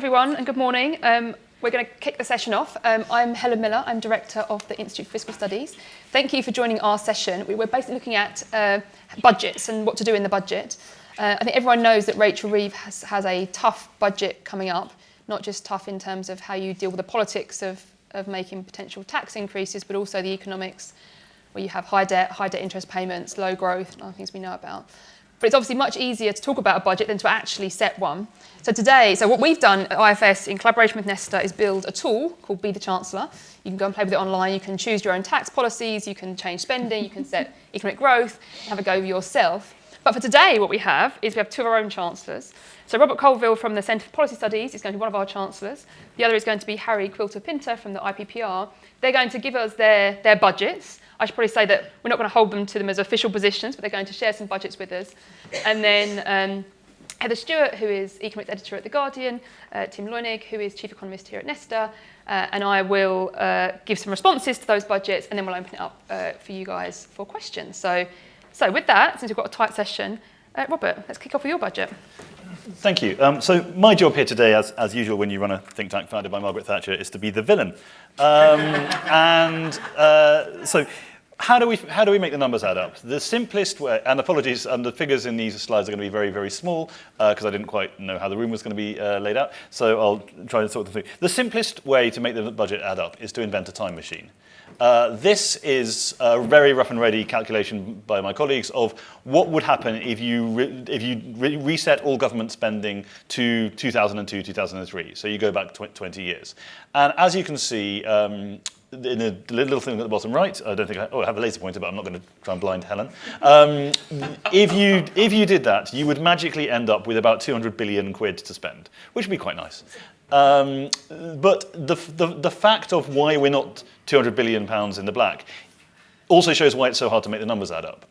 everyone, and good morning. We're going to kick the session off. I'm Helen Miller. I'm Director of the Institute for Fiscal Studies. Thank you for joining our session. We're basically looking at budgets and what to do in the budget. I think everyone knows that Rachel Reeves has a tough budget coming up, not just tough in terms of how you deal with the politics of making potential tax increases, but also the economics, where you have high debt interest payments, low growth, and other things we know about. But it's obviously much easier to talk about a budget than to actually set one. So what we've done at IFS in collaboration with Nesta is build a tool called Be the Chancellor. You can go and play with it online. You can choose your own tax policies. You can change spending. You can set economic growth, have a go yourself. But for today, what we have two of our own chancellors. So Robert Colville from the Centre for Policy Studies is going to be one of our chancellors. The other is going to be Harry Quilter-Pinter from the IPPR. They're going to give us their budgets. I should probably say that we're not going to hold them to them as official positions, but they're going to share some budgets with us. And then Heather Stewart, who is economics editor at The Guardian, Tim Leunig, who is chief economist here at Nesta, and I will give some responses to those budgets, and then we'll open it up for you guys for questions. So with that, since we've got a tight session, Robert, let's kick off with your budget. Thank you. So my job here today, as usual when you run a think tank founded by Margaret Thatcher, is to be the villain. So how do we make the numbers add up? The simplest way, and apologies, the figures in these slides are going to be very, very small because I didn't quite know how the room was going to be laid out. So I'll try to sort them through. The simplest way to make the budget add up is to invent a time machine. This is a very rough and ready calculation by my colleagues of what would happen if you reset all government spending to 2002, 2003. So you go back 20 years. And as you can see, in the little thing at the bottom right, I don't think I have a laser pointer, but I'm not going to try and blind Helen. If you did that, you would magically end up with about 200 billion quid to spend, which would be quite nice. But the fact of why we're not 200 billion pounds in the black also shows why it's so hard to make the numbers add up.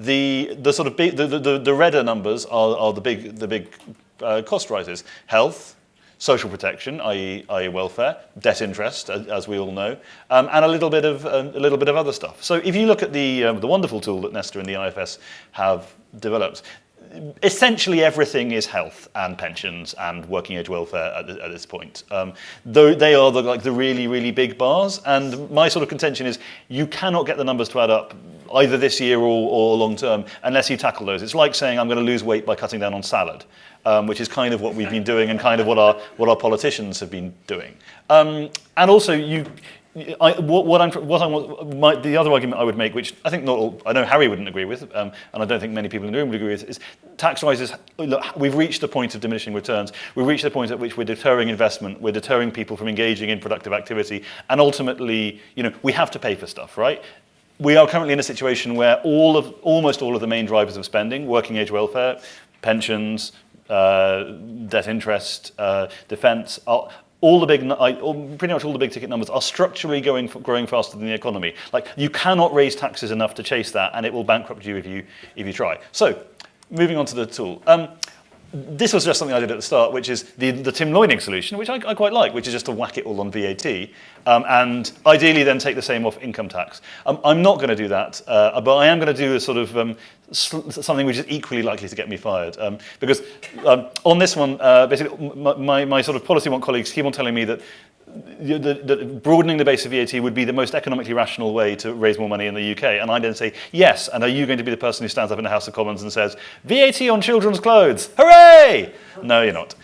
The sort of big, the redder numbers are the big cost rises: health, social protection, i.e. welfare, debt interest, as we all know, and a little bit of other stuff. So if you look at the wonderful tool that Nesta and the IFS have developed, essentially everything is health and pensions and working age welfare at this point. Though they are the really, really big bars, and my sort of contention is you cannot get the numbers to add up either this year or long term unless you tackle those. It's like saying I'm going to lose weight by cutting down on salad, which is kind of what we've been doing and kind of what our politicians have been doing. And also the other argument I would make, which I think I know Harry wouldn't agree with, and I don't think many people in the room would agree with, is tax rises. Look, we've reached the point of diminishing returns. We've reached the point at which we're deterring investment. We're deterring people from engaging in productive activity, and ultimately, we have to pay for stuff, right? We are currently in a situation where almost all of the main drivers of spending, working age welfare, pensions, debt interest, defence, pretty much all the big ticket numbers are structurally growing faster than the economy. Like, you cannot raise taxes enough to chase that, and it will bankrupt you if you try. So, moving on to the tool. This was just something I did at the start, which is the Tim Leunig solution, which I quite like, which is just to whack it all on VAT, and ideally then take the same off income tax. I'm not going to do that, but I am going to do a sort of something which is equally likely to get me fired. Because on this one, basically, my sort of policy wonk colleagues keep on telling me that broadening the base of VAT would be the most economically rational way to raise more money in the UK. And I then say, yes, and are you going to be the person who stands up in the House of Commons and says, VAT on children's clothes, hooray! No, you're not.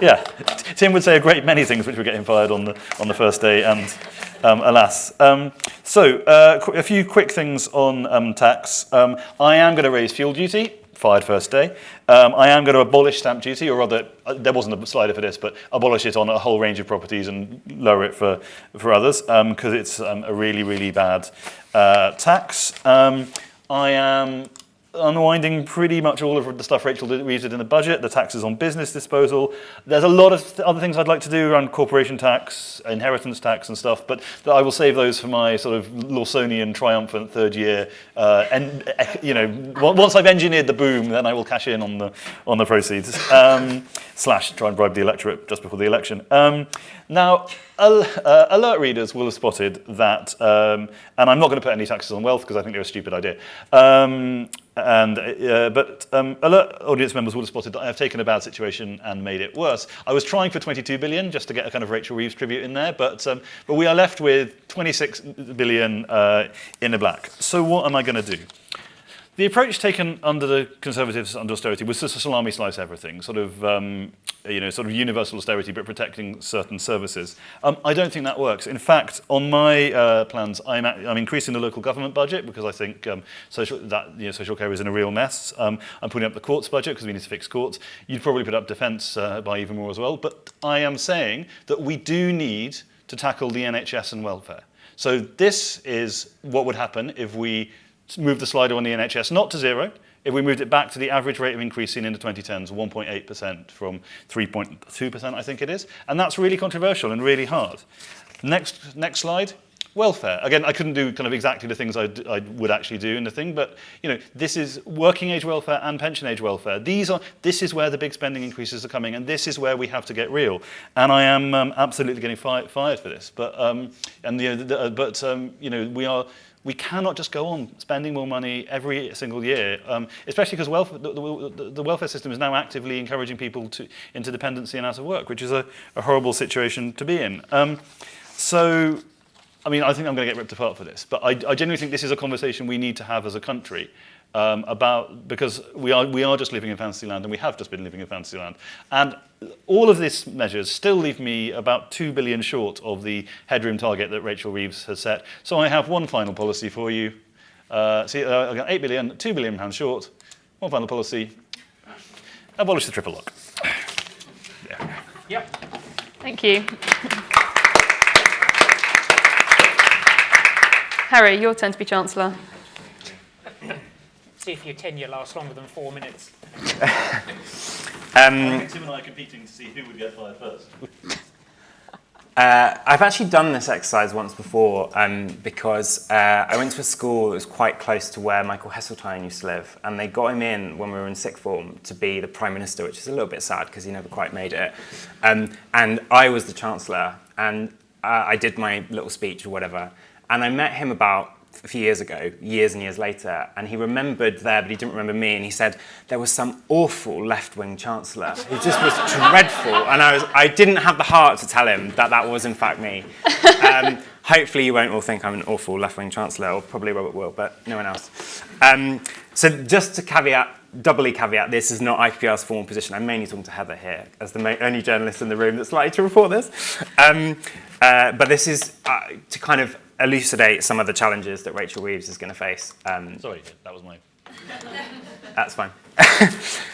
Yeah, Tim would say a great many things which would get him fired on the first day, and alas. A few quick things on tax. I am going to raise fuel duty. Fired first day. I am going to abolish stamp duty, or rather, there wasn't a slider for this, but abolish it on a whole range of properties and lower it for others, because it's a really, really bad tax. I am unwinding pretty much all of the stuff Rachel Reeves did in the budget, the taxes on business disposal. There's a lot of other things I'd like to do around corporation tax, inheritance tax and stuff, but I will save those for my sort of Lawsonian triumphant third year. Once I've engineered the boom, then I will cash in on the proceeds, / try and bribe the electorate just before the election. Now, alert readers will have spotted that, and I'm not going to put any taxes on wealth because I think they're a stupid idea. alert audience members would have spotted that I have taken a bad situation and made it worse. I was trying for 22 billion just to get a kind of Rachel Reeves tribute in there, but we are left with 26 billion in the black. So what am I going to do? The approach taken under the Conservatives under austerity was just to salami slice everything, sort of universal austerity, but protecting certain services. I don't think that works. In fact, on my plans, I'm increasing the local government budget because I think social care is in a real mess. I'm putting up the courts budget because we need to fix courts. You'd probably put up defence by even more as well. But I am saying that we do need to tackle the NHS and welfare. So this is what would happen if we move the slider on the NHS not to zero, if we moved it back to the average rate of increase seen in the 2010s, 1.8% from 3.2%, I think it is. And that's really controversial and really hard. Next slide. Welfare. Again, I couldn't do kind of exactly the things I would actually do in the thing, but this is working age welfare and pension age welfare. This is where the big spending increases are coming, and this is where we have to get real. And I am absolutely getting fired for this. We cannot just go on spending more money every single year, especially because the welfare system is now actively encouraging people into dependency and out of work, which is a horrible situation to be in. I think I'm going to get ripped apart for this, but I genuinely think this is a conversation we need to have as a country because we are just living in fantasy land, and we have just been living in fantasy land. And all of these measures still leave me about 2 billion short of the headroom target that Rachel Reeves has set. So I have one final policy for you. I've got 8 billion, 2 billion pounds short. One final policy: abolish the triple lock. Yeah. Yep. Thank you. Harry, your turn to be Chancellor. See if your tenure lasts longer than 4 minutes. I think Tim and I are competing to see who would get fired first. I've actually done this exercise once before because I went to a school that was quite close to where Michael Heseltine used to live, and they got him in when we were in sixth form to be the Prime Minister, which is a little bit sad because he never quite made it. And I was the Chancellor, and I did my little speech or whatever, and I met him about a few years ago, years and years later, and he remembered there, but he didn't remember me, and he said there was some awful left-wing chancellor who just was dreadful, and I didn't have the heart to tell him that was in fact me. Hopefully you won't all think I'm an awful left-wing chancellor, or probably Robert will, but no one else. So just to doubly caveat, this is not IPPR's formal position. I'm mainly talking to Heather here, as the only journalist in the room that's likely to report this. But this is to kind of elucidate some of the challenges that Rachel Reeves is going to face. Sorry, that was mine. That's fine.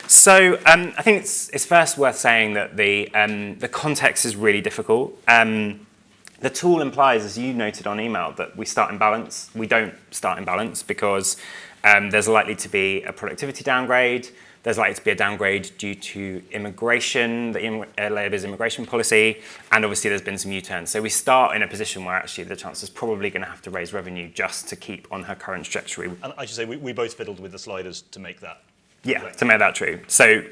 So I think it's first worth saying that the context is really difficult. The tool implies, as you noted on email, that we start in balance. We don't start in balance because there's likely to be a productivity downgrade. There's likely to be a downgrade due to immigration, Labour's immigration policy, and obviously there's been some U-turns. So we start in a position where actually the Chancellor's probably going to have to raise revenue just to keep on her current trajectory. And I should say we both fiddled with the sliders to make that. Yeah, correct. To make that true. So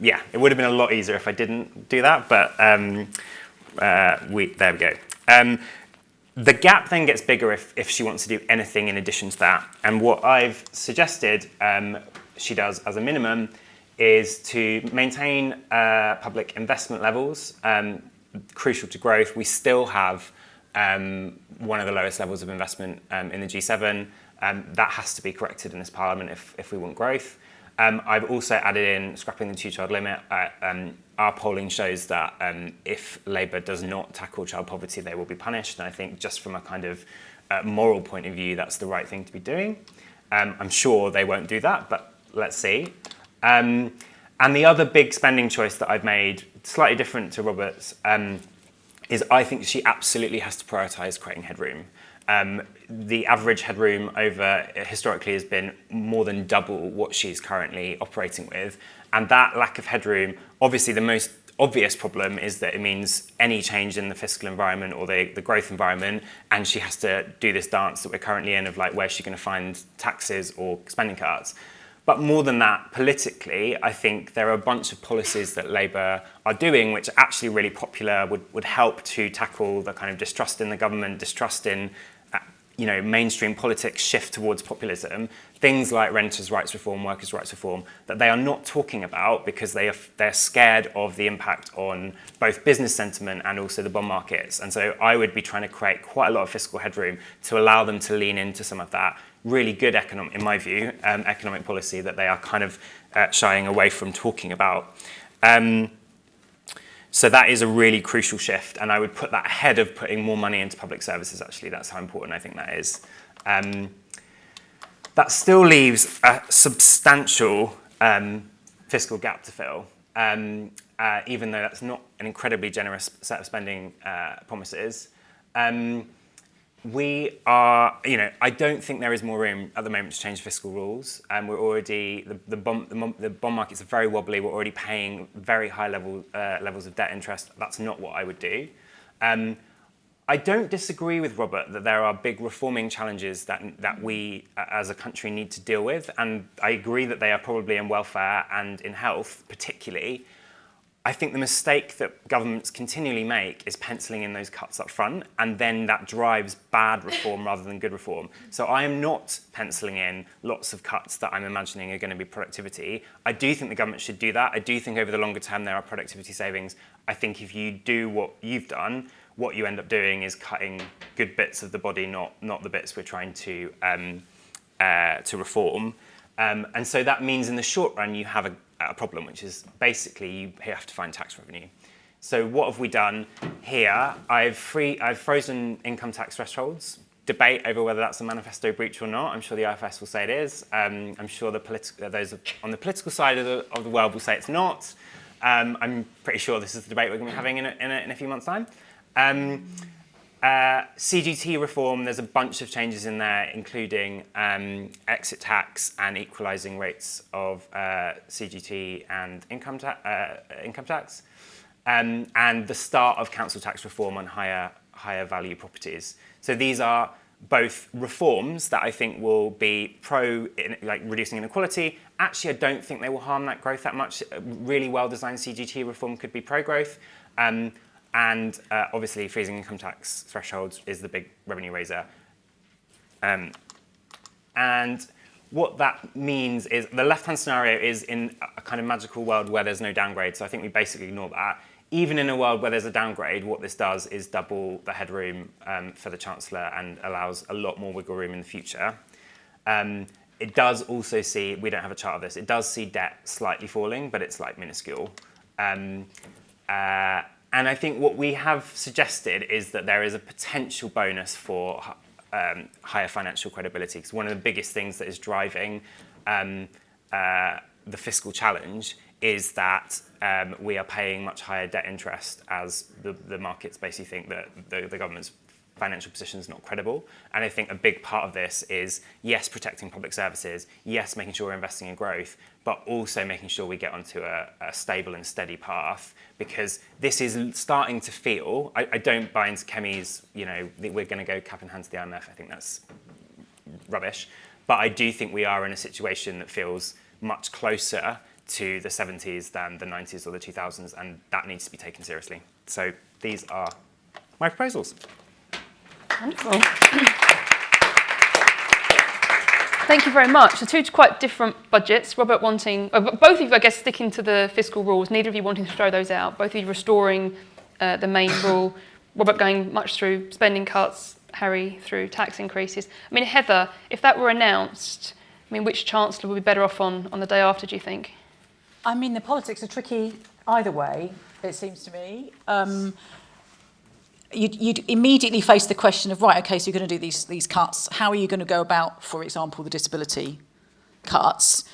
yeah, it would have been a lot easier if I didn't do that, but there we go. The gap then gets bigger if she wants to do anything in addition to that. And what I've suggested she does as a minimum is to maintain public investment levels, crucial to growth. We still have one of the lowest levels of investment in the G7. That has to be corrected in this parliament if we want growth. I've also added in scrapping the two-child limit. Our polling shows that if Labour does not tackle child poverty, they will be punished. And I think just from a kind of moral point of view, that's the right thing to be doing. I'm sure they won't do that, but let's see. And the other big spending choice that I've made, slightly different to Robert's, is I think she absolutely has to prioritise creating headroom. The average headroom historically has been more than double what she's currently operating with. And that lack of headroom, obviously the most obvious problem is that it means any change in the fiscal environment or the growth environment, and she has to do this dance that we're currently in of like, where's she going to find taxes or spending cuts? But more than that, politically, I think there are a bunch of policies that Labour are doing which are actually really popular, would help to tackle the kind of distrust in the government, distrust in mainstream politics shift towards populism, things like renters' rights reform, workers' rights reform, that they are not talking about because they're scared of the impact on both business sentiment and also the bond markets. And so I would be trying to create quite a lot of fiscal headroom to allow them to lean into some of that really good in my view, economic policy that they are kind of shying away from talking about. So that is a really crucial shift, and I would put that ahead of putting more money into public services, actually. That's how important I think that is. That still leaves a substantial fiscal gap to fill, even though that's not an incredibly generous set of spending promises. We are, I don't think there is more room at the moment to change fiscal rules. We're already, the bond markets are very wobbly. We're already paying very high levels of debt interest. That's not what I would do. I don't disagree with Robert that there are big reforming challenges that we as a country need to deal with. And I agree that they are probably in welfare and in health particularly. I think the mistake that governments continually make is penciling in those cuts up front, and then that drives bad reform rather than good reform. So I am not penciling in lots of cuts that I'm imagining are going to be productivity. I do think the government should do that. I do think over the longer term there are productivity savings. I think if you do what you've done, what you end up doing is cutting good bits of the body, not the bits we're trying to reform. And so that means in the short run you have a problem, which is basically you have to find tax revenue. So what have we done here? I've frozen income tax thresholds. Debate over whether that's a manifesto breach or not. I'm sure the IFS will say it is. I'm sure those on the political side of the world will say it's not. I'm pretty sure this is the debate we're going to be having in a few months' time. CGT reform, there's a bunch of changes in there, including exit tax and equalising rates of CGT and income tax, and the start of council tax reform on higher value properties. So these are both reforms that I think will be reducing inequality. Actually, I don't think they will harm that growth that much. A really well-designed CGT reform could be pro-growth. And obviously, freezing income tax thresholds is the big revenue raiser. And what that means is the left-hand scenario is in a kind of magical world where there's no downgrade. So I think we basically ignore that. Even in a world where there's a downgrade, what this does is double the headroom for the Chancellor and allows a lot more wiggle room in the future. It does also see, we don't have a chart of this, it does see debt slightly falling, but it's minuscule. And I think what we have suggested is that there is a potential bonus for higher financial credibility. Because one of the biggest things that is driving the fiscal challenge is that we are paying much higher debt interest as the markets basically think that the government's financial position is not credible. And I think a big part of this is, yes, protecting public services, yes, making sure we're investing in growth, but also making sure we get onto a stable and steady path, because this is starting to feel, I don't buy into Kemi's, that we're going to go cap in hand to the IMF. I think that's rubbish. But I do think we are in a situation that feels much closer to the 70s than the 90s or the 2000s, and that needs to be taken seriously. So these are my proposals. Wonderful. Thank you very much. So two quite different budgets. Robert wanting, both of you, I guess, sticking to the fiscal rules. Neither of you wanting to throw those out. Both of you restoring the main rule. Robert going much through spending cuts. Harry through tax increases. I mean, Heather, if that were announced, which Chancellor would be better off on the day after, do you think? I mean, the politics are tricky either way, it seems to me. You'd immediately face the question of, right, OK, so you're going to do these cuts. How are you going to go about, for example, the disability cuts?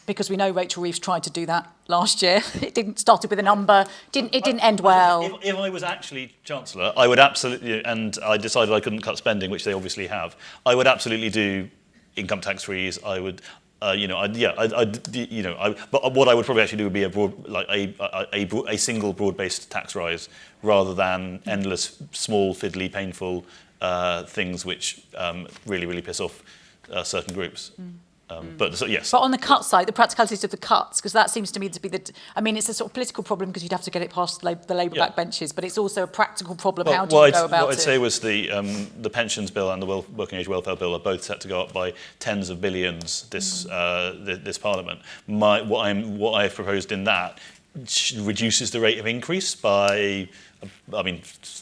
Because we know Rachel Reeves tried to do that last year. It didn't started with a number. It didn't end well. If I was actually Chancellor, I would absolutely, and I decided I couldn't cut spending, which they obviously have, I would absolutely do income tax freeze. I would. But what I would probably actually do would be a single broad-based tax rise, rather than endless, small, fiddly, painful things which really piss off certain groups. But so, yes. But on the cut side, the practicalities of the cuts, because that seems to me to be it's a sort of political problem because you'd have to get it past the Labour backbenches, but it's also a practical problem. How do you go about it? What I'd say was the pensions bill and the working age welfare bill are both set to go up by tens of billions this Parliament. What I've proposed in that reduces the rate of increase by 20%,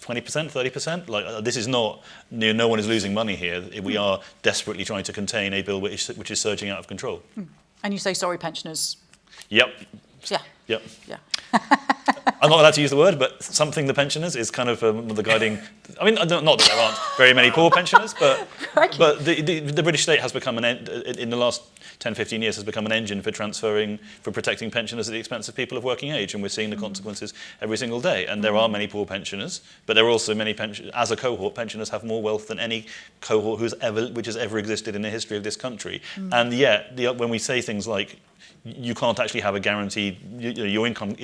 30%. Like this is not, no one is losing money here. We are desperately trying to contain a bill which is surging out of control. And you say sorry, pensioners. Yep. Yeah. Yep. Yeah. I'm not allowed to use the word, but something the pensioners is kind of the guiding. I mean, not that there aren't very many poor pensioners, but the British state has become in the last 10, 15 years has become an engine for protecting pensioners at the expense of people of working age, and we're seeing the consequences every single day. And there are many poor pensioners, but there are also many as a cohort, pensioners have more wealth than any cohort which has ever existed in the history of this country. And yet, when we say things like you can't actually have a guaranteed, your income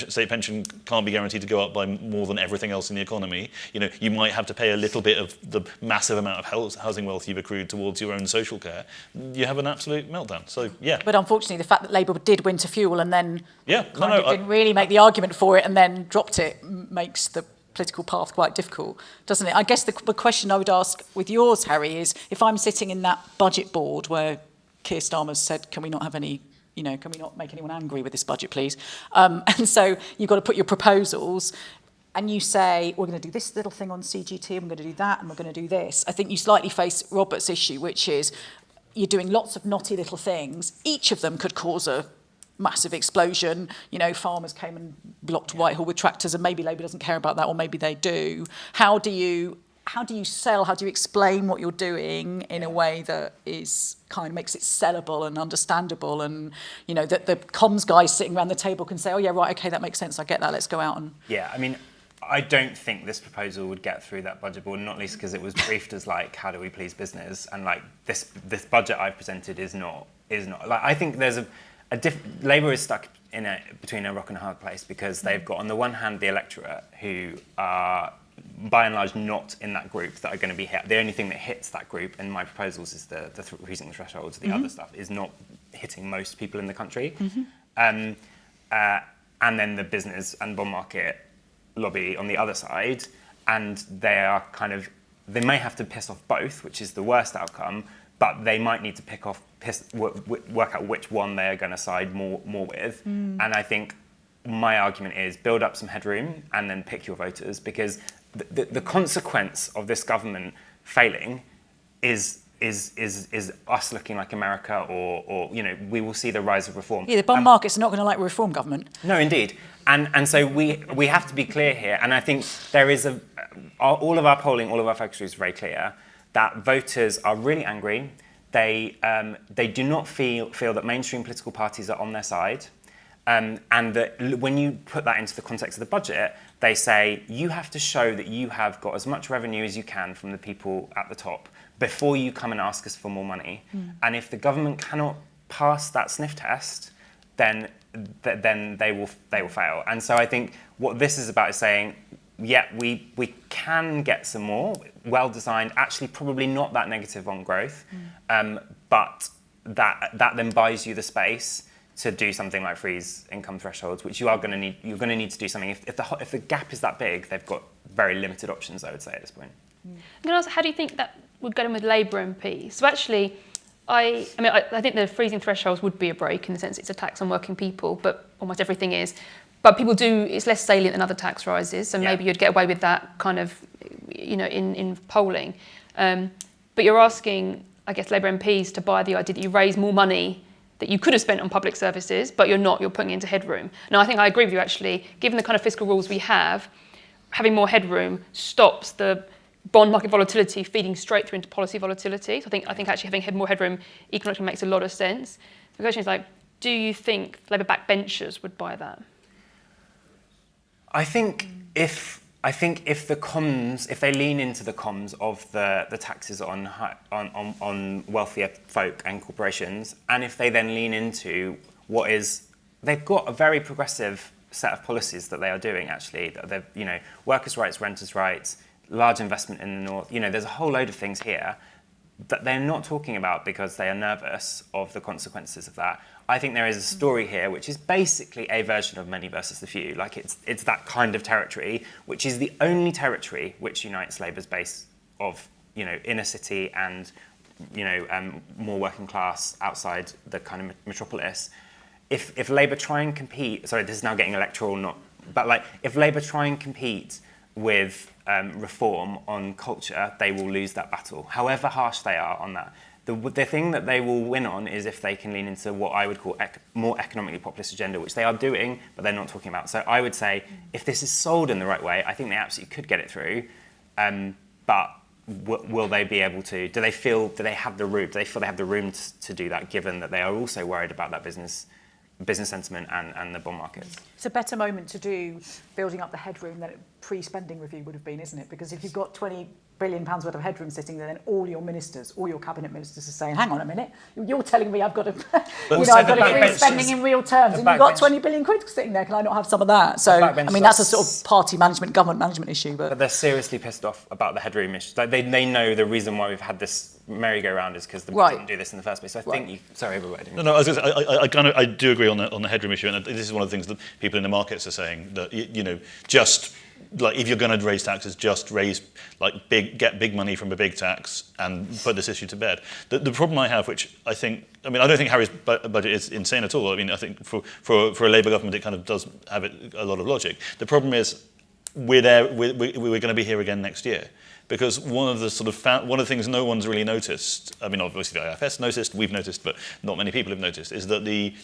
state pension can't be guaranteed to go up by more than everything else in the economy. You might have to pay a little bit of the massive amount of housing wealth you've accrued towards your own social care. You have an absolute meltdown. So yeah. But unfortunately, the fact that Labour did winter fuel and then didn't really make the argument for it and then dropped it makes the political path quite difficult, doesn't it? I guess the question I would ask with yours, Harry, is if I'm sitting in that budget board where Keir Starmer's said, can we not have any, can we not make anyone angry with this budget, please? And so you've got to put your proposals and you say, we're going to do this little thing on CGT, and we're going to do that, and we're going to do this. I think you slightly face Robert's issue, which is you're doing lots of knotty little things. Each of them could cause a massive explosion. Farmers came and blocked Whitehall with tractors, and maybe Labour doesn't care about that, or maybe they do. How do you explain what you're doing in a way that is kind of makes it sellable and understandable, and that the comms guys sitting around the table can say, oh yeah, right, okay, that makes sense, I get that, let's go out and... Yeah, I mean, I don't think this proposal would get through that budget board, not least because it was briefed as like, how do we please business? And like this budget I've presented is not like, I think there's Labour is stuck between a rock and a hard place because they've got on the one hand the electorate who are by and large not in that group that are going to be hit. The only thing that hits that group in my proposals is the freezing thresholds. The other stuff is not hitting most people in the country. And then the business and bond market lobby on the other side, and they may have to piss off both, which is the worst outcome, but they might need to work out which one they're going to side more with. And I think my argument is build up some headroom and then pick your voters, because the consequence of this government failing is us looking like America, or we will see the rise of reform. Yeah, the bond market's not going to like a reform government. No, indeed. And so we have to be clear here, and I think there is all of our polling, all of our focus groups is very clear that voters are really angry. They do not feel that mainstream political parties are on their side. And that when you put that into the context of the budget, they say you have to show that you have got as much revenue as you can from the people at the top before you come and ask us for more money. And if the government cannot pass that sniff test, then they will fail. And so I think what this is about is saying, yeah, we can get some more well-designed, actually probably not that negative on growth, but that then buys you the space to do something like freeze income thresholds, which you are going to need. You're going to need to do something. If the gap is that big, they've got very limited options, I would say, at this point. I'm going to ask, how do you think that would go in with Labour MPs? So actually, I think the freezing thresholds would be a break in the sense it's a tax on working people, but almost everything is. But people it's less salient than other tax rises, so maybe you'd get away with that kind of, in polling. But you're asking, I guess, Labour MPs to buy the idea that you raise more money that you could have spent on public services, but you're putting it into headroom. Now, I think I agree with you, actually. Given the kind of fiscal rules we have, having more headroom stops the bond market volatility feeding straight through into policy volatility. So I think actually having more headroom economically makes a lot of sense. The question is, do you think Labour backbenchers would buy that? I think if the comms, if they lean into the comms of the taxes on wealthier folk and corporations, and if they then lean into they've got a very progressive set of policies that they are doing, actually. Workers' rights, renters' rights, large investment in the north. There's a whole load of things here. that they're not talking about because they are nervous of the consequences of that. I think there is a story here which is basically a version of many versus the few. Like it's that kind of territory, which is the only territory which unites Labour's base of, inner city and, more working class outside the kind of metropolis. If Labour try and compete, sorry, this is now getting electoral, if Labour try and compete with reform on culture, they will lose that battle, however harsh they are on that. The thing that they will win on is if they can lean into what I would call more economically populist agenda, which they are doing, but they're not talking about. So I would say if this is sold in the right way, I think they absolutely could get it through. But will they be able to? Do they have the room? Do they feel they have the room to do that, given that they are also worried about that business sentiment and the bond markets? It's a better moment to do building up the headroom than a pre-spending review would have been, isn't it? Because if you've got £20 billion worth of headroom sitting there, then all your cabinet ministers are saying, hang on a minute, you're telling me I've got to, I've got to free spending in real terms, and you've got 20 billion quid sitting there, can I not have some of that? So, I mean, that's a sort of party management, government management issue. But they're seriously pissed off about the headroom issue. Like they know the reason why we've had this merry-go-round is because we didn't do this in the first place. So I think sorry, everybody. No, I was going to say, I do agree on the headroom issue, and this is one of the things that people in the markets are saying, that, just like if you're going to raise taxes, just get big money from a big tax and put this issue to bed. The problem I have, which I don't think Harry's budget is insane at all. I mean, I think for a Labour government, it kind of does have a lot of logic. The problem is we're going to be here again next year. Because one of the things no one's really noticed, I mean, obviously the IFS noticed, we've noticed, but not many people have noticed, is that the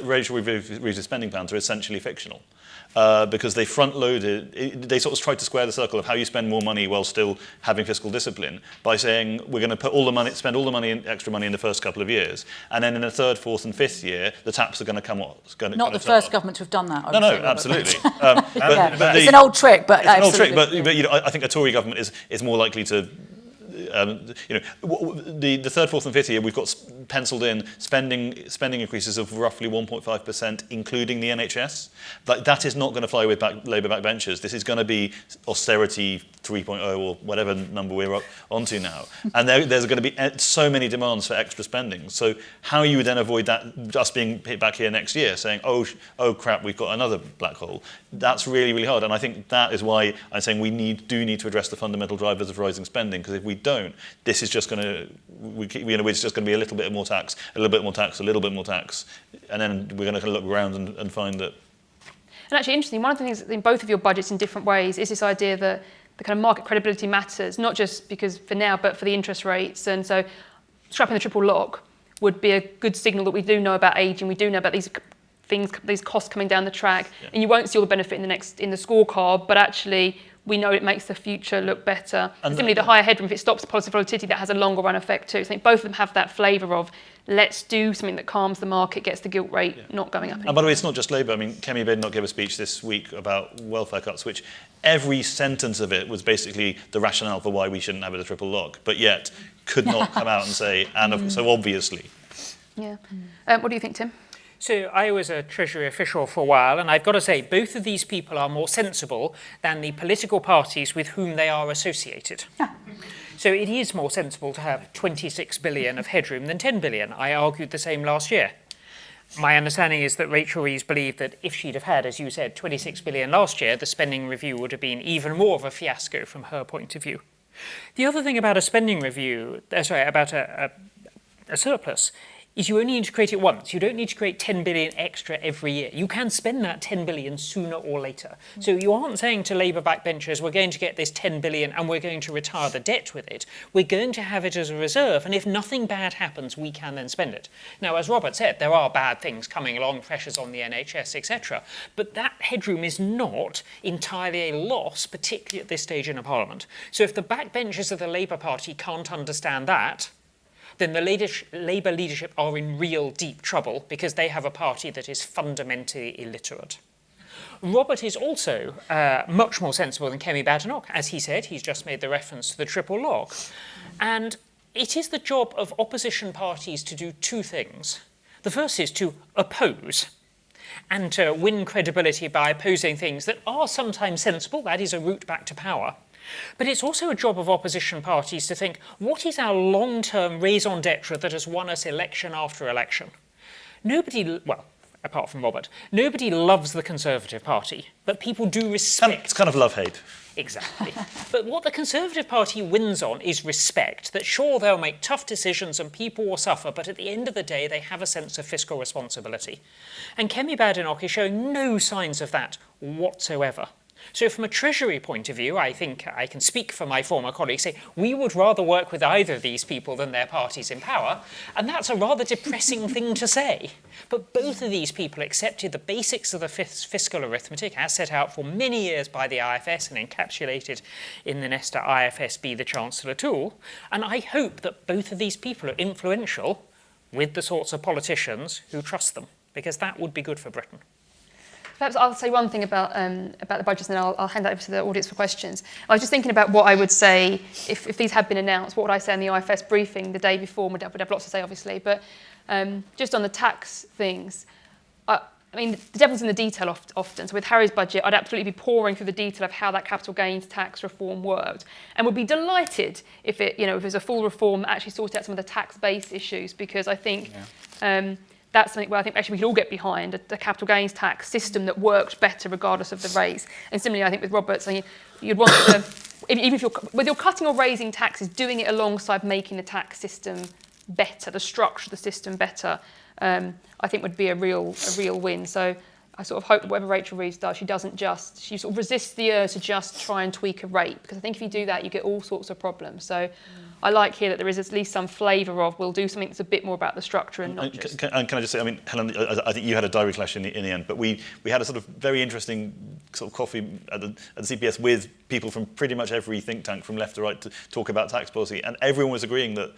Rachel Reeves' spending plans are essentially fictional. Because they front-loaded, they sort of tried to square the circle of how you spend more money while still having fiscal discipline by saying we're going to spend all the money, extra money in the first couple of years, and then in the third, fourth, and fifth year, the taps are going to come off. Not the first government to have done that. No, absolutely. It's an old trick, but it's an old trick. But I think a Tory government is more likely to. The third, fourth, and fifth year, we've got penciled in spending increases of roughly 1.5%, including the NHS. That is not going to fly with Labour backbenchers. This is going to be austerity 3.0 or whatever number we're onto now. And there's going to be so many demands for extra spending. So how you then avoid that just being hit back here next year, saying, oh crap, we've got another black hole. That's really, really hard. And I think that is why I'm saying we do need to address the fundamental drivers of rising spending, because if we don't, this is just going to, it's just going to be a little bit more tax, a little bit more tax, a little bit more tax, and then we're going to look around and find that. And actually, interesting, one of the things in both of your budgets in different ways is this idea that the kind of market credibility matters, not just because for now, but for the interest rates. And so scrapping the triple lock would be a good signal that we do know about ageing, we do know about these things, these costs coming down the track, and you won't see all the benefit in the scorecard, but actually we know it makes the future look better. And similarly, the higher headroom, if it stops policy volatility, that has a longer run effect too. So I think both of them have that flavour of let's do something that calms the market, gets the gilt rate not going up anymore. And by the way, it's not just Labour. I mean, Kemi Badenoch gave a speech this week about welfare cuts, which every sentence of it was basically the rationale for why we shouldn't have it a triple lock, but yet could not come out and say, and so obviously. Yeah. What do you think, Tim? So I was a Treasury official for a while, and I've got to say, both of these people are more sensible than the political parties with whom they are associated. So it is more sensible to have 26 billion of headroom than 10 billion. I argued the same last year. My understanding is that Rachel Reeves believed that if she'd have had, as you said, 26 billion last year, the spending review would have been even more of a fiasco from her point of view. The other thing about a spending review, about a surplus, is you only need to create it once. You don't need to create 10 billion extra every year. You can spend that 10 billion sooner or later. So you aren't saying to Labour backbenchers, we're going to get this 10 billion and we're going to retire the debt with it. We're going to have it as a reserve, and if nothing bad happens, we can then spend it. Now, as Robert said, there are bad things coming along, pressures on the NHS, etc. But that headroom is not entirely a loss, particularly at this stage in a parliament. So if the backbenchers of the Labour Party can't understand that, then the Labour leadership are in real deep trouble because they have a party that is fundamentally illiterate. Robert is also much more sensible than Kemi Badenoch. As he said, he's just made the reference to the triple lock. And it is the job of opposition parties to do two things. The first is to oppose and to win credibility by opposing things that are sometimes sensible. That is a route back to power. But it's also a job of opposition parties to think, what is our long-term raison d'etre that has won us election after election? Nobody, well, apart from Robert, nobody loves the Conservative Party, but people do respect. It's kind of love-hate. Exactly. But what the Conservative Party wins on is respect, that sure, they'll make tough decisions and people will suffer, but at the end of the day, they have a sense of fiscal responsibility. And Kemi Badenoch is showing no signs of that whatsoever. So from a Treasury point of view, I think I can speak for my former colleagues, say we would rather work with either of these people than their parties in power, and that's a rather depressing thing to say. But both of these people accepted the basics of the fiscal arithmetic as set out for many years by the IFS and encapsulated in the Nesta IFSB, the Chancellor tool, and I hope that both of these people are influential with the sorts of politicians who trust them, because that would be good for Britain. Perhaps I'll say one thing about the budgets, and then I'll hand that over to the audience for questions. I was just thinking about what I would say if these had been announced. What would I say in the IFS briefing the day before? We'd have lots to say, obviously, but just on the tax things, I mean, the devil's in the detail often. So with Harry's budget, I'd absolutely be pouring through the detail of how that capital gains tax reform worked, and would be delighted if it, if there's a full reform that actually sorted out some of the tax-based issues, because I think. Yeah. That's something where I think actually we could all get behind, a capital gains tax system that worked better regardless of the raise. And similarly, I think with Roberts, you'd want to, even if you're cutting or raising taxes, doing it alongside making the tax system better, the structure of the system better, I think would be a real win. So I sort of hope that whatever Rachel Reeves does, she sort of resists the urge to just try and tweak a rate, because I think if you do that, you get all sorts of problems. So I like here that there is at least some flavour of we'll do something that's a bit more about the structure and not just... Can I just say, I mean, Helen, I think you had a diary clash in the end, but we had a sort of very interesting sort of coffee at the CPS with people from pretty much every think tank from left to right to talk about tax policy, and everyone was agreeing that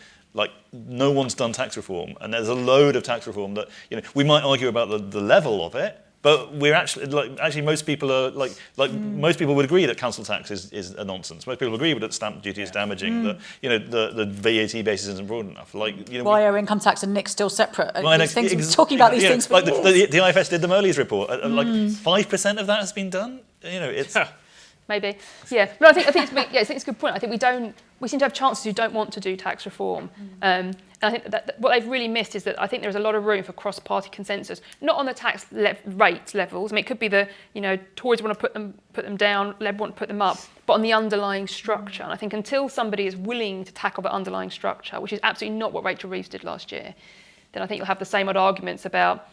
no one's done tax reform, and there's a load of tax reform that we might argue about the level of it. But we're actually most people are most people would agree that council tax is a nonsense. Most people agree that stamp duty is damaging. That the VAT basis isn't broad enough. Why are income tax and NIC still separate? Talking about these things. Like the IFS did the Merley's report. 5% of that has been done. It's. Maybe, yeah. No, I think it's a good point. I think we seem to have chancellors who don't want to do tax reform. And I think that what they've really missed is that I think there's a lot of room for cross-party consensus, not on the tax rate levels. I mean, it could be Tories want to put them down, Lib want to put them up, but on the underlying structure. And I think until somebody is willing to tackle the underlying structure, which is absolutely not what Rachel Reeves did last year, then I think you'll have the same odd arguments about.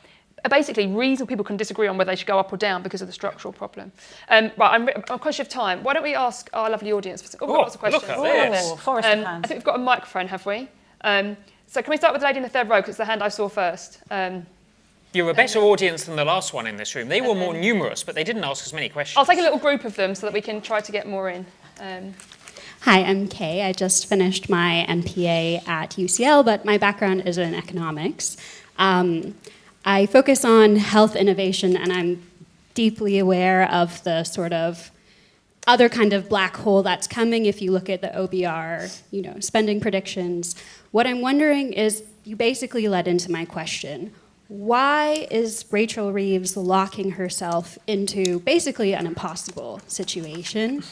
Basically, reasonable people can disagree on whether they should go up or down because of the structural problem. Right, I'm conscious of time. Why don't we ask our lovely audience for we've got lots of questions. Look at this. Forest of hands. I think we've got a microphone, have we? So can we start with the lady in the third row, because it's the hand I saw first. You're a better audience than the last one in this room. They were more numerous, but they didn't ask as many questions. I'll take a little group of them so that we can try to get more in. Hi, I'm Kay. I just finished my MPA at UCL, but my background is in economics. I focus on health innovation, and I'm deeply aware of the sort of other kind of black hole that's coming if you look at the OBR, spending predictions. What I'm wondering is, you basically led into my question. Why is Rachel Reeves locking herself into basically an impossible situation?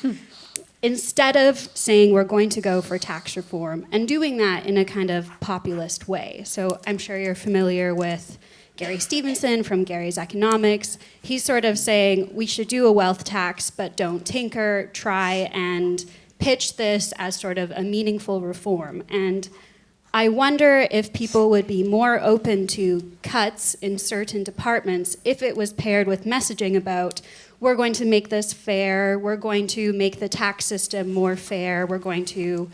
Instead of saying we're going to go for tax reform and doing that in a kind of populist way. So I'm sure you're familiar with Gary Stevenson from Gary's Economics. He's sort of saying we should do a wealth tax, but don't tinker, try and pitch this as sort of a meaningful reform. And I wonder if people would be more open to cuts in certain departments if it was paired with messaging about we're going to make this fair, we're going to make the tax system more fair, we're going to,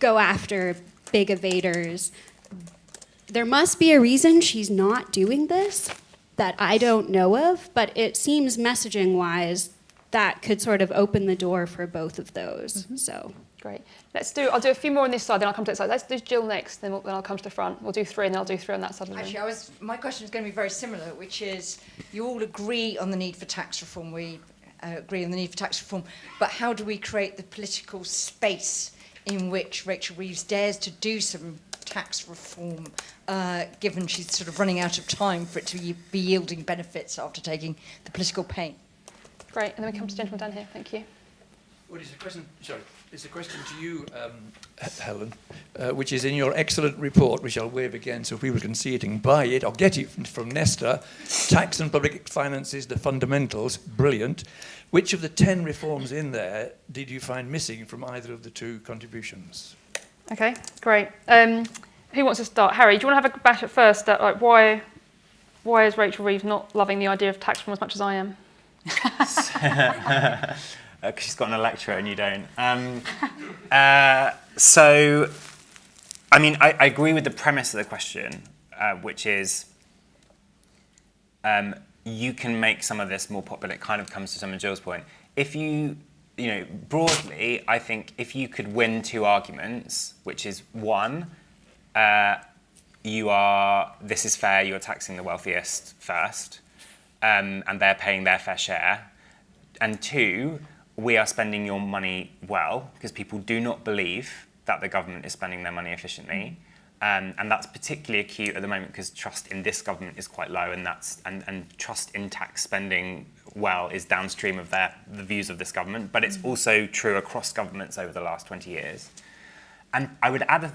go after big evaders. There must be a reason she's not doing this that I don't know of, but it seems messaging-wise that could sort of open the door for both of those. Mm-hmm. So great. I'll do a few more on this side, then I'll come to that side. Let's do Jill next, then I'll come to the front. We'll do 3, and then I'll do 3 on that side of the room. Actually, my question is going to be very similar, which is you all agree on the need for tax reform. We agree on the need for tax reform, but how do we create the political space in which Rachel Reeves dares to do some tax reform, given she's sort of running out of time for it to be yielding benefits after taking the political pain? Great, and then we come to the gentleman down here. Thank you. Well, it's a question. Sorry, it's a question to you, Helen, which is in your excellent report, which I'll wave again so people can see it and buy it or get it from Nesta. Tax and public finances, the fundamentals, brilliant. Which of the 10 reforms in there did you find missing from either of the two contributions? Okay, great. Who wants to start? Harry, do you want to have a bash at first at like why is Rachel Reeves not loving the idea of tax reform as much as I am? Because she's got an electorate and you don't. So, I mean, I agree with the premise of the question, which is you can make some of this more popular. It kind of comes to some of Jill's point. If you broadly, I think if you could win two arguments, which is one, this is fair, you're taxing the wealthiest first, and they're paying their fair share. And two, we are spending your money well, because people do not believe that the government is spending their money efficiently. And that's particularly acute at the moment because trust in this government is quite low, and trust in tax spending well is downstream of the views of this government. But it's also true across governments over the last 20 years. And I would add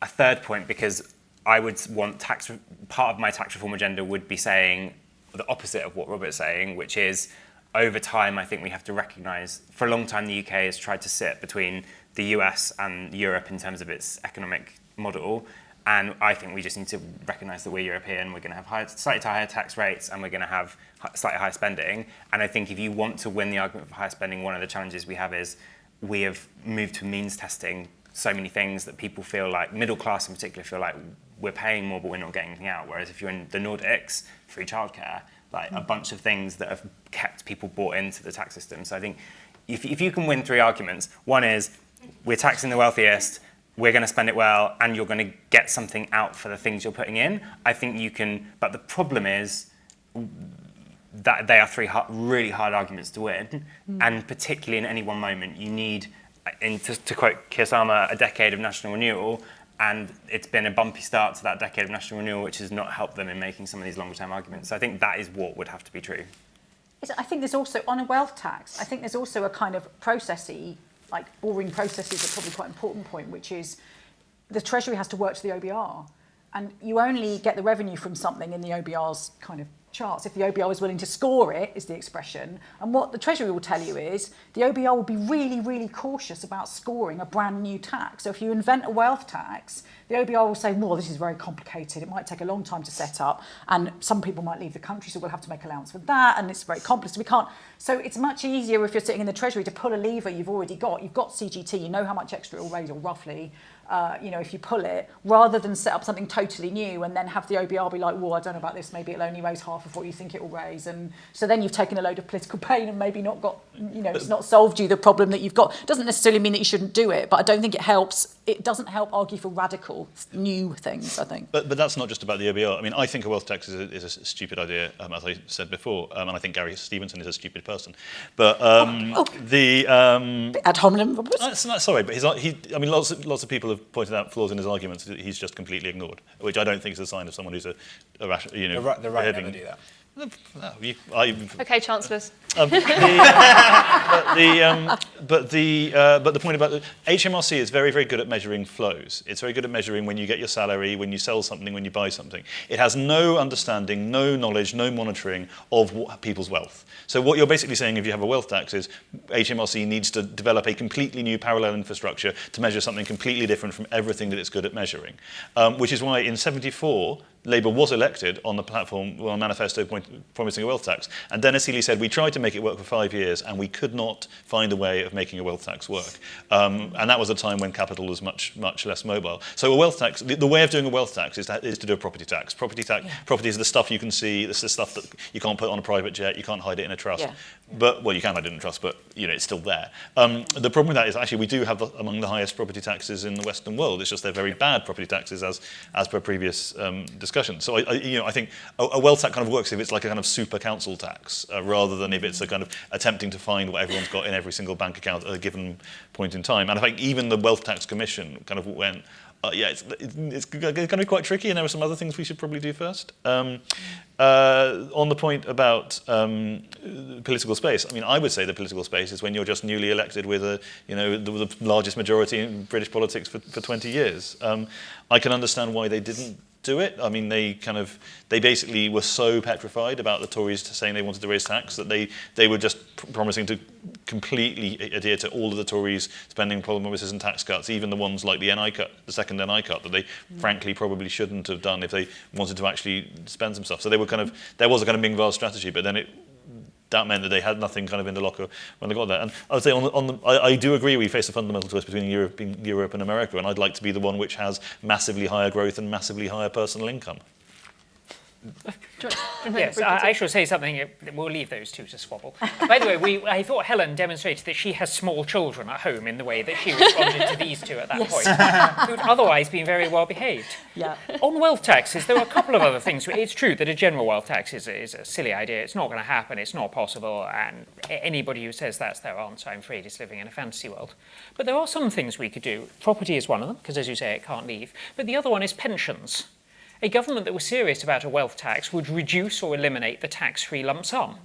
a third point, because I would want part of my tax reform agenda would be saying the opposite of what Robert's saying, which is over time, I think we have to recognise, for a long time the UK has tried to sit between the US and Europe in terms of its economic model, and I think we just need to recognise that we're European, we're going to have slightly higher tax rates, and we're going to have slightly higher spending. And I think if you want to win the argument for higher spending, one of the challenges we have is we have moved to means testing so many things that people feel like, middle class in particular, feel like we're paying more but we're not getting anything out. Whereas if you're in the Nordics, free childcare, like a bunch of things that have kept people bought into the tax system. So I think if you can win three arguments, one is we're taxing the wealthiest, we're going to spend it well, and you're going to get something out for the things you're putting in, I think you can. But the problem is that they are three really hard arguments to win, and particularly in any one moment, you need, to quote Keir Starmer, a decade of national renewal. And it's been a bumpy start to that decade of national renewal, which has not helped them in making some of these longer-term arguments. So I think that is what would have to be true. I think there's also, on a wealth tax, I think there's also a kind of processy, like boring processes are probably quite an important point, which is the Treasury has to work to the OBR. And you only get the revenue from something in the OBR's kind of charts if the OBR is willing to score it, is the expression. And what the Treasury will tell you is the OBR will be really, really cautious about scoring a brand new tax. So if you invent a wealth tax, the OBR will say, well, this is very complicated. It might take a long time to set up, and some people might leave the country, so we'll have to make allowance for that, and it's very complex. We can't. So it's much easier if you're sitting in the Treasury to pull a lever you've already got. You've got CGT, you know how much extra it will raise, or roughly, if you pull it, rather than set up something totally new and then have the OBR be like, well, I don't know about this, maybe it'll only raise half of what you think it will raise. And so then you've taken a load of political pain and maybe not got, it's not solved you the problem that you've got. It doesn't necessarily mean that you shouldn't do it, but I don't think it helps. It doesn't help argue for radical new things, I think. But that's not just about the OBR. I mean, I think a wealth tax is a stupid idea, as I said before, and I think Gary Stevenson is a stupid person. But ad hominem, Robert. Sorry, but lots of people have pointed out flaws in his arguments that he's just completely ignored, which I don't think is a sign of someone who's the right never do that. Okay, Chancellors. But the point about the HMRC is very, very good at measuring flows. It's very good at measuring when you get your salary, when you sell something, when you buy something. It has no understanding, no knowledge, no monitoring of people's wealth. So what you're basically saying if you have a wealth tax is HMRC needs to develop a completely new parallel infrastructure to measure something completely different from everything that it's good at measuring. Which is why in '74, Labour was elected on the platform, on manifesto promising a wealth tax. And Dennis Healey said, we tried to make it work for 5 years and we could not find a way of making a wealth tax work. And that was a time when capital was much, much less mobile. So a wealth tax, the way of doing a wealth tax is to do a property tax. Property is the stuff you can see, it's the stuff that you can't put on a private jet, you can't hide it in a trust. Yeah. But, well, you can hide it in a trust, but it's still there. The problem with that is actually we do have among the highest property taxes in the Western world. It's just they're very bad property taxes as per previous discussion. So I think a wealth tax kind of works if it's like a kind of super council tax rather than if it's a kind of attempting to find what everyone's got in every single bank account at a given point in time. And I think even the Wealth Tax Commission kind of went, Yeah, it's going to be quite tricky, and there are some other things we should probably do first. On the point about political space, I mean, I would say the political space is when you're just newly elected with the largest majority in British politics for 20 years. I can understand why they didn't do it. I mean, they basically were so petrified about the Tories saying they wanted to raise tax that they were just promising to completely adhere to all of the Tories' spending promises and tax cuts, even the ones like the NI cut, the second NI cut, that they frankly probably shouldn't have done if they wanted to actually spend some stuff. So they were there was a kind of Ming-Val strategy, but then that meant that they had nothing kind of in the locker when they got there. And I would say I do agree we face a fundamental choice between Europe and America, and I'd like to be the one which has massively higher growth and massively higher personal income. Yes, I shall say something. We'll leave those two to squabble. By the way, I thought Helen demonstrated that she has small children at home in the way that she responded to these two at that point, who'd otherwise been very well behaved. Yeah. On wealth taxes, there are a couple of other things. It's true that a general wealth tax is a silly idea. It's not going to happen. It's not possible. And anybody who says that's their answer, I'm afraid, is living in a fantasy world. But there are some things we could do. Property is one of them, because as you say, it can't leave. But the other one is pensions. A government that was serious about a wealth tax would reduce or eliminate the tax-free lump sum,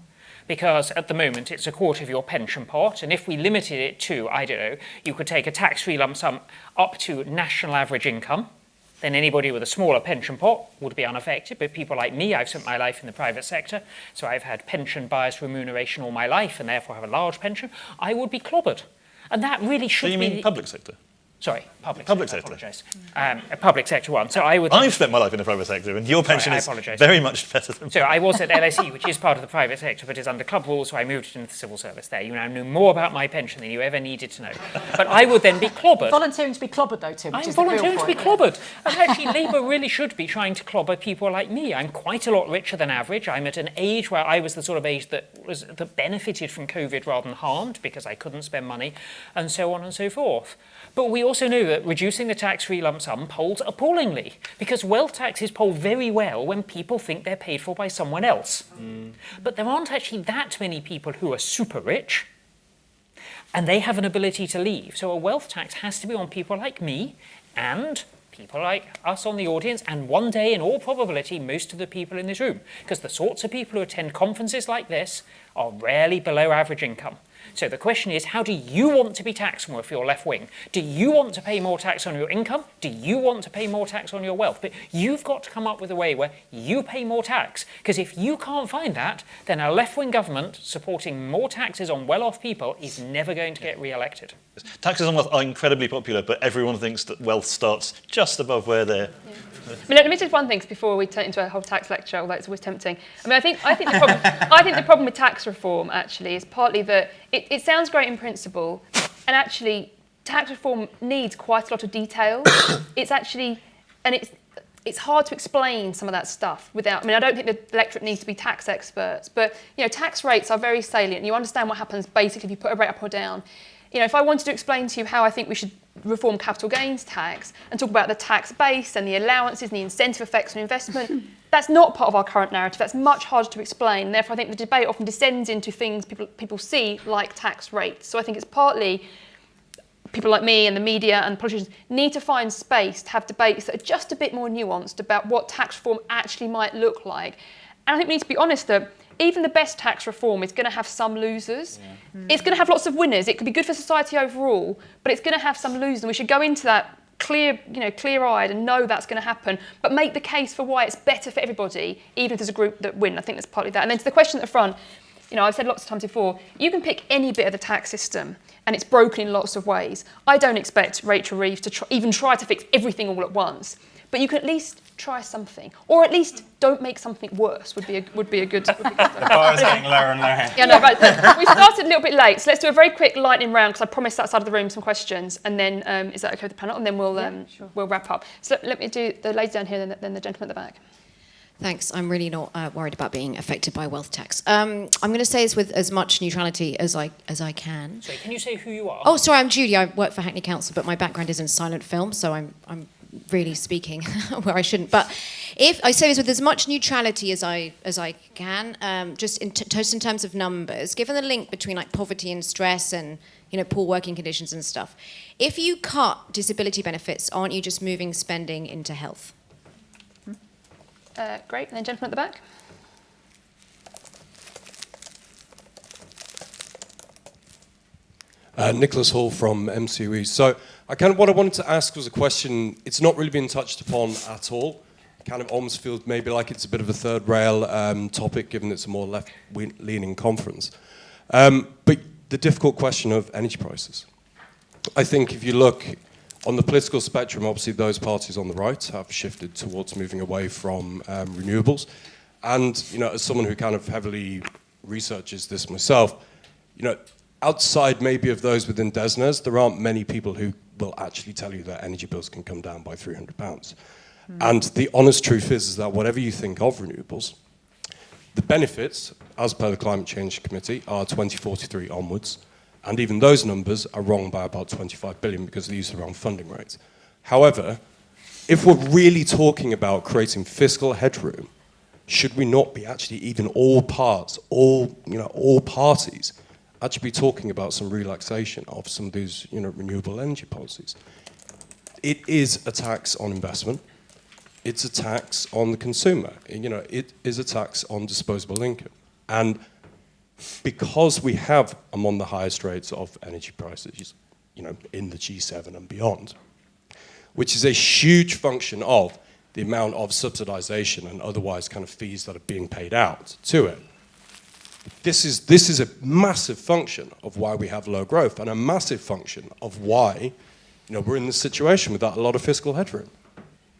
because at the moment it's a quarter of your pension pot, and if we limited it to, I don't know, you could take a tax-free lump sum up to national average income, then anybody with a smaller pension pot would be unaffected. But people like me, I've spent my life in the private sector, so I've had pension-biased remuneration all my life and therefore have a large pension, I would be clobbered. And that really should be... So you mean public sector? Sorry, public sector. Sector. I apologise. A public sector one. So I would. I've spent my life in the private sector, and your pension is very much better than. So I was at LSE, which is part of the private sector, but is under club rules. So I moved into the civil service there. You now know more about my pension than you ever needed to know. But I would then be clobbered. Volunteering to be clobbered, though, Tim. I'm volunteering to be clobbered. And actually, Labour really should be trying to clobber people like me. I'm quite a lot richer than average. I'm at an age where I was the sort of age that benefited from COVID rather than harmed, because I couldn't spend money, and so on and so forth. But we also know that reducing the tax-free lump sum polls appallingly, because wealth taxes poll very well when people think they're paid for by someone else. But there aren't actually that many people who are super rich, and they have an ability to leave. So a wealth tax has to be on people like me and people like us on the audience, and one day, in all probability, most of the people in this room, because the sorts of people who attend conferences like this are rarely below average income. So the question is, how do you want to be taxed more if you're left-wing? Do you want to pay more tax on your income? Do you want to pay more tax on your wealth? But you've got to come up with a way where you pay more tax, because if you can't find that, then a left-wing government supporting more taxes on well-off people is never going to get re-elected. Taxes on wealth are incredibly popular, but everyone thinks that wealth starts just above where they're... Yeah. I mean, let me just one thing before we turn into a whole tax lecture, although it's always tempting. I mean, I think the problem with tax reform actually is partly that it sounds great in principle, and actually tax reform needs quite a lot of detail. It's actually, and it's hard to explain some of that stuff without. I mean, I don't think the electorate needs to be tax experts, but tax rates are very salient. You understand what happens basically if you put a rate up or down. If I wanted to explain to you how I think we should reform capital gains tax and talk about the tax base and the allowances and the incentive effects on investment, that's not part of our current narrative. That's much harder to explain. Therefore, I think the debate often descends into things people see like tax rates. So I think it's partly people like me and the media and politicians need to find space to have debates that are just a bit more nuanced about what tax reform actually might look like. And I think we need to be honest that even the best tax reform is going to have some losers. Yeah. It's going to have lots of winners. It could be good for society overall, but it's going to have some losers. And we should go into that clear-eyed and know that's going to happen, but make the case for why it's better for everybody, even if there's a group that win. I think that's partly that. And then to the question at the front, I've said lots of times before, you can pick any bit of the tax system and it's broken in lots of ways. I don't expect Rachel Reeves to even try to fix everything all at once, but you can at least try something, or at least don't make something worse. Would be a good. The bar is getting lower and lower. Yeah, no, but we started a little bit late, so let's do a very quick lightning round because I promised that side of the room some questions, and then is that okay with the panel? And then we'll wrap up. So let me do the lady down here, then the gentleman at the back. Thanks. I'm really not worried about being affected by wealth tax. I'm going to say this with as much neutrality as I can. Sorry, can you say who you are? Oh, sorry, I'm Judy. I work for Hackney Council, but my background is in silent film, so I'm really speaking where I shouldn't. But If I say this with as much neutrality as I can, just in terms of numbers, given the link between like poverty and stress and poor working conditions and stuff, if you cut disability benefits, aren't you just moving spending into health? Great, and then gentleman at the back. Nicholas Hall from MCUE. So what I wanted to ask was a question, it's not really been touched upon at all. Kind of almost feels maybe like it's a bit of a third rail topic, given it's a more left-leaning conference. But the difficult question of energy prices. I think if you look on the political spectrum, obviously those parties on the right have shifted towards moving away from renewables. And, as someone who kind of heavily researches this myself, outside maybe of those within DESNZ, there aren't many people who will actually tell you that energy bills can come down by £300. And the honest truth is that whatever you think of renewables, the benefits, as per the Climate Change Committee, are 2043 onwards. And even those numbers are wrong by about 25 billion because of the use of the wrong funding rates. However, if we're really talking about creating fiscal headroom, should we not be actually even all parties, actually be talking about some relaxation of some of these, renewable energy policies? It is a tax on investment. It's a tax on the consumer. It is a tax on disposable income. And because we have among the highest rates of energy prices, in the G7 and beyond, which is a huge function of the amount of subsidization and otherwise kind of fees that are being paid out to it. This is a massive function of why we have low growth and a massive function of why we're in this situation without a lot of fiscal headroom.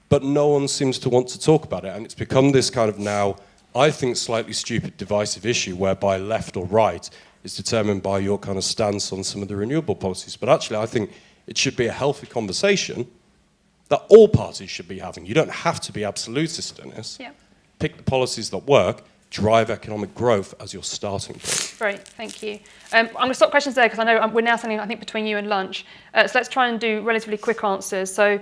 But no one seems to want to talk about it, and it's become this kind of now, I think, slightly stupid divisive issue whereby left or right is determined by your kind of stance on some of the renewable policies. But actually, I think it should be a healthy conversation that all parties should be having. You don't have to be absolutist in this. Yeah. Pick the policies that work, drive economic growth as your starting point. Great, thank you. I'm going to stop questions there because I know we're now standing, I think, between you and lunch. So let's try and do relatively quick answers. So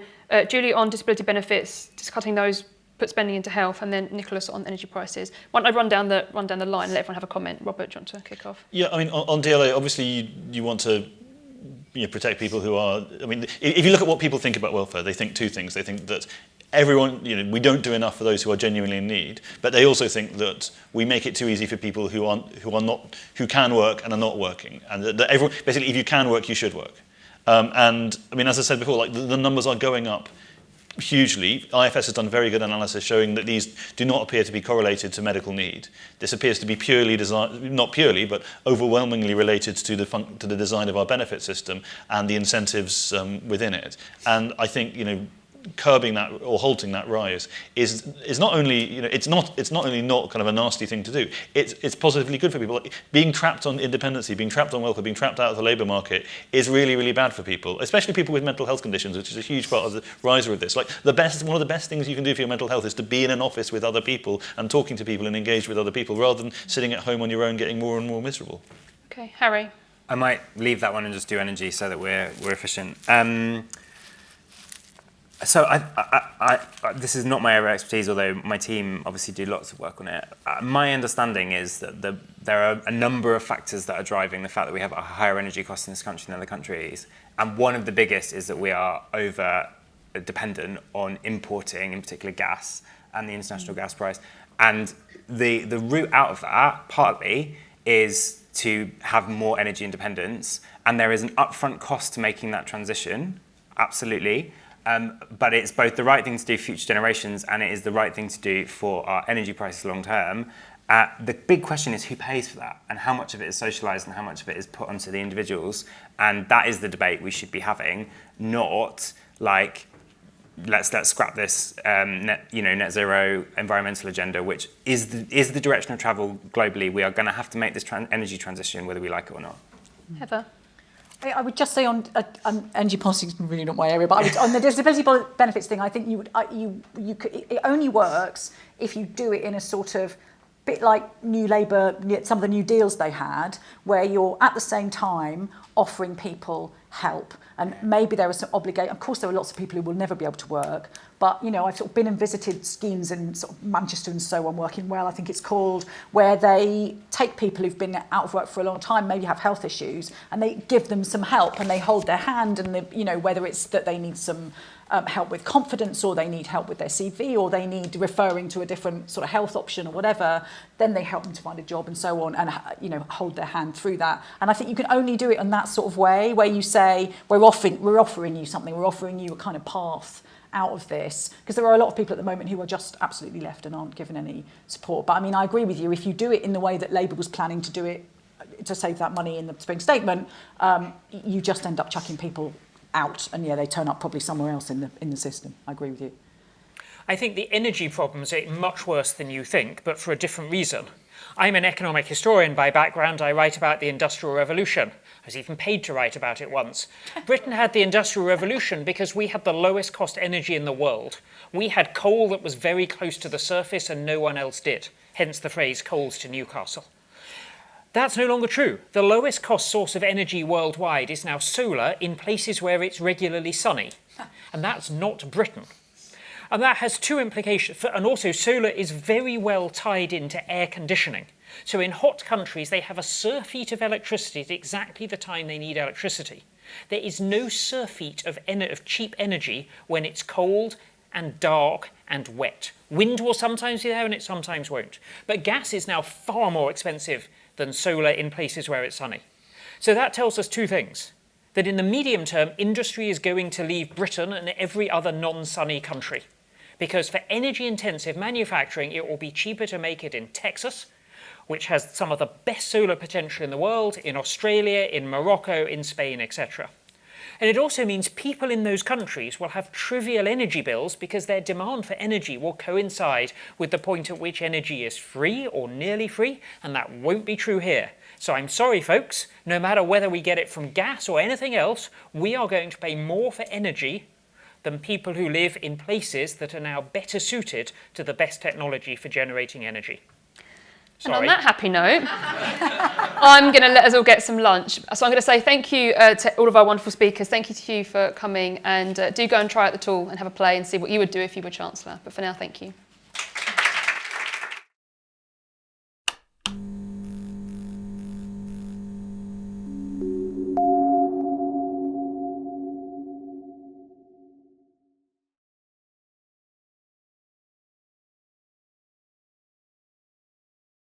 Julie on disability benefits, just cutting those, put spending into health, and then Nicholas on energy prices. Why don't I run down the line and let everyone have a comment? Robert, do you want to kick off? Yeah, I mean, on DLA, obviously you want to protect people who are, if you look at what people think about welfare, they think two things. They think that everyone, we don't do enough for those who are genuinely in need, but they also think that we make it too easy for people who can work and are not working, and that everyone, basically, if you can work, you should work. And as I said before, the numbers are going up hugely. IFS has done very good analysis showing that these do not appear to be correlated to medical need. This appears to be purely not purely, but overwhelmingly related to the design of our benefit system and the incentives within it. And I think curbing that or halting that rise is not only it's not only not kind of a nasty thing to do. It's positively good for people. Being trapped on independency, being trapped on welfare, being trapped out of the labour market is really, really bad for people, especially people with mental health conditions, which is a huge part of the riser of this. One of the best things you can do for your mental health is to be in an office with other people and talking to people and engage with other people, rather than sitting at home on your own getting more and more miserable. Okay, Harry. I might leave that one and just do energy so that we're efficient. So this is not my area of expertise, although my team obviously do lots of work on it. My understanding is that there are a number of factors that are driving the fact that we have a higher energy cost in this country than other countries. And one of the biggest is that we are over dependent on importing, in particular, gas and the international gas price. And the route out of that, partly, is to have more energy independence. And there is an upfront cost to making that transition, absolutely. But it's both the right thing to do for future generations and it is the right thing to do for our energy prices long term. The big question is who pays for that and how much of it is socialised and how much of it is put onto the individuals. And that is the debate we should be having, not like, let's scrap this net zero environmental agenda, which is the direction of travel globally. We are going to have to make this energy transition whether we like it or not. Heather. I would just say on energy policy is really not my area, but on the disability benefits thing, I think it only works if you do it in a sort of bit like New Labour, some of the new deals they had, where you're at the same time offering people help. And maybe there are some obligation. Of course, there are lots of people who will never be able to work, But, you know, I've sort of been and visited schemes in sort of Manchester and so on, Working Well, I think it's called, where they take people who've been out of work for a long time, maybe have health issues, and they give them some help, and they hold their hand, and they, you know, whether it's that they need some help with confidence, or they need help with their CV, or they need referring to a different sort of health option or whatever, then they help them to find a job and so on, and, you know, hold their hand through that. And I think you can only do it in that sort of way, where you say, we're offering you something, we're offering you a kind of path out of this, because there are a lot of people at the moment who are just absolutely left and aren't given any support. But I mean, I agree with you, if you do it in the way that Labour was planning to do it, to save that money in the spring statement, you just end up chucking people out, and yeah, they turn up probably somewhere else in the system. I agree with you. I think the energy problems are much worse than you think, but for a different reason. I'm an economic historian by background. I write about the Industrial Revolution. I was even paid to write about it once. Britain had the Industrial Revolution because we had the lowest cost energy in the world. We had coal that was very close to the surface and no one else did, hence the phrase coals to Newcastle. That's no longer true. The lowest cost source of energy worldwide is now solar in places where it's regularly sunny. And that's not Britain. And that has two implications. And also, solar is very well tied into air conditioning. So in hot countries, they have a surfeit of electricity at exactly the time they need electricity. There is no surfeit of cheap energy when it's cold and dark and wet. Wind will sometimes be there and it sometimes won't. But gas is now far more expensive than solar in places where it's sunny. So that tells us two things. That in the medium term, industry is going to leave Britain and every other non-sunny country. Because for energy-intensive manufacturing, it will be cheaper to make it in Texas, which has some of the best solar potential in the world, in Australia, in Morocco, in Spain, etc. And it also means people in those countries will have trivial energy bills because their demand for energy will coincide with the point at which energy is free or nearly free, and that won't be true here. So I'm sorry, folks, no matter whether we get it from gas or anything else, we are going to pay more for energy than people who live in places that are now better suited to the best technology for generating energy. And on that happy note, I'm going to let us all get some lunch. So I'm going to say thank you to all of our wonderful speakers. Thank you to you for coming, and do go and try out the tool and have a play and see what you would do if you were Chancellor. But for now, thank you.